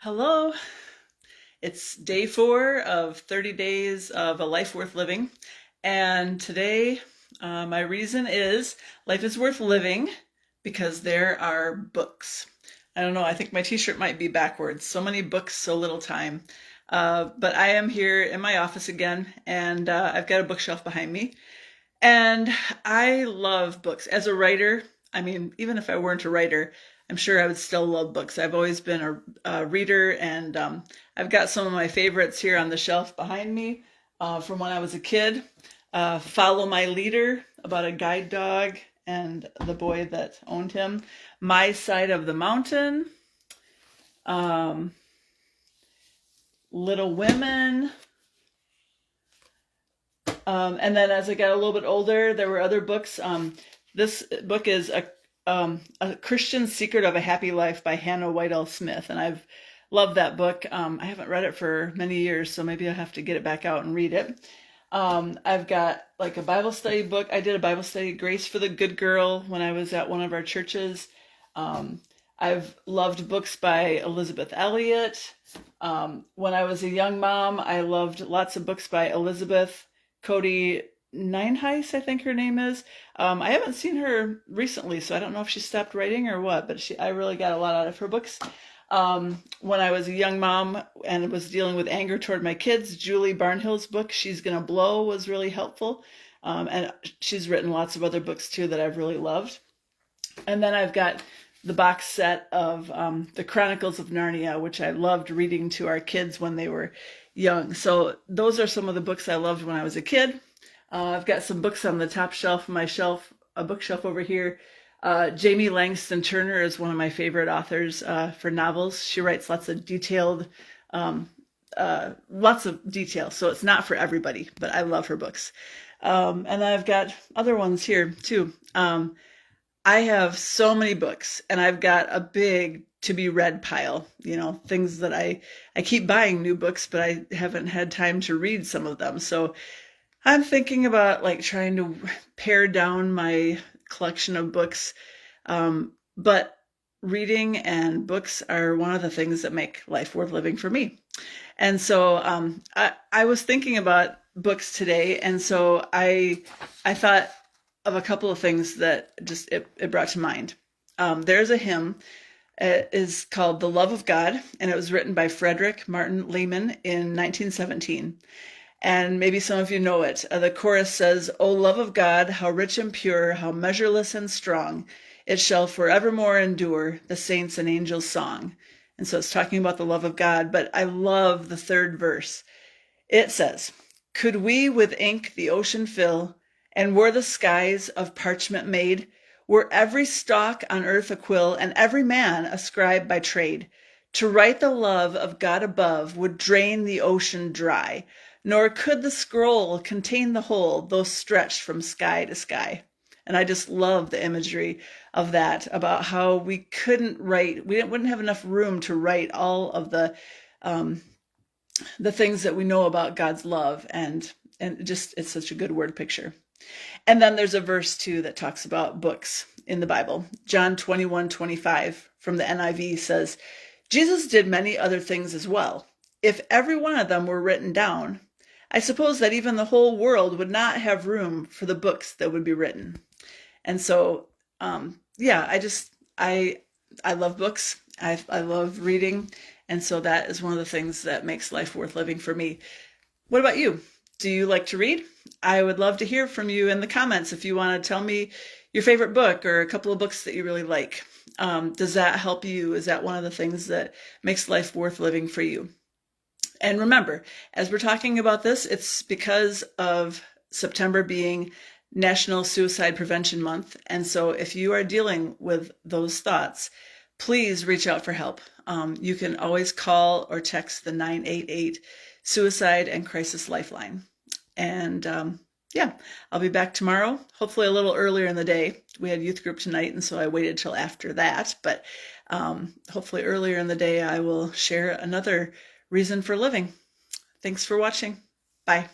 Hello. It's day 4 of 30 days of a life worth living. And today, my reason is life is worth living because there are books. I don't know, I think my t-shirt might be backwards. So many books, so little time. But I am here in my office again, and I've got a bookshelf behind me. And I love books. As a writer, I mean, even if I weren't a writer, I'm sure I would still love books. I've always been a reader, and I've got some of my favorites here on the shelf behind me from when I was a kid. Follow My Leader, about a guide dog and the boy that owned him. My Side of the Mountain. Um, Little Women. And then as I got a little bit older, there were other books. This book is a Christian Secret of a Happy Life by Hannah Whitall Smith, and I've loved that book. I haven't read it for many years, so maybe I'll have to get it back out and read it. I've got like a Bible study book. I did a Bible study, Grace for the Good Girl, when I was at one of our churches. I've loved books by Elizabeth Elliot. When I was a young mom, I loved lots of books by Elizabeth Cody Newenhuyse, I think her name is. I haven't seen her recently, so I don't know if she stopped writing or what, but I really got a lot out of her books. When I was a young mom and was dealing with anger toward my kids, Julie Barnhill's book, She's Gonna Blow, was really helpful. And she's written lots of other books too that I've really loved. And then I've got the box set of the Chronicles of Narnia, which I loved reading to our kids when they were young. So those are some of the books I loved when I was a kid. I've got some books on the top shelf of my shelf, a bookshelf over here. Jamie Langston Turner is one of my favorite authors for novels. She writes lots of detailed, lots of detail. So it's not for everybody, but I love her books. And I've got other ones here too. I have so many books, and I've got a big to be read pile, things that I keep buying new books, but I haven't had time to read some of them. So I'm thinking about like trying to pare down my collection of books. But reading and books are one of the things that make life worth living for me. And so I was thinking about books today, and so I thought of a couple of things that just it brought to mind. There's a hymn. It is called The Love of God, and it was written by Frederick Martin Lehman in 1917. And maybe some of you know it. The chorus says, "O love of God, how rich and pure, how measureless and strong, it shall forevermore endure, the saints' and angels' song." And so it's talking about the love of God, but I love the third verse. It says, "Could we with ink the ocean fill, and were the skies of parchment made, were every stalk on earth a quill, and every man a scribe by trade, to write the love of God above would drain the ocean dry, nor could the scroll contain the whole, though stretched from sky to sky." And I just love the imagery of that, about how we couldn't write, wouldn't have enough room to write all of the things that we know about God's love, and just it's such a good word picture. And then there's a verse too that talks about books in the Bible. John 21:25 from the NIV says, "Jesus did many other things as well. If every one of them were written down, I suppose that even the whole world would not have room for the books that would be written." And so, yeah, I love books. I love reading. And so that is one of the things that makes life worth living for me. What about you? Do you like to read? I would love to hear from you in the comments if you want to tell me your favorite book or a couple of books that you really like. Does that help you? Is that one of the things that makes life worth living for you? And remember, as we're talking about this, it's because of September being National Suicide Prevention Month. And so if you are dealing with those thoughts, please reach out for help. You can always call or text the 988 Suicide and Crisis Lifeline. And yeah, I'll be back tomorrow, hopefully a little earlier in the day. We had youth group tonight, and so I waited till after that. But hopefully earlier in the day, I will share another reason for living. Thanks for watching. Bye.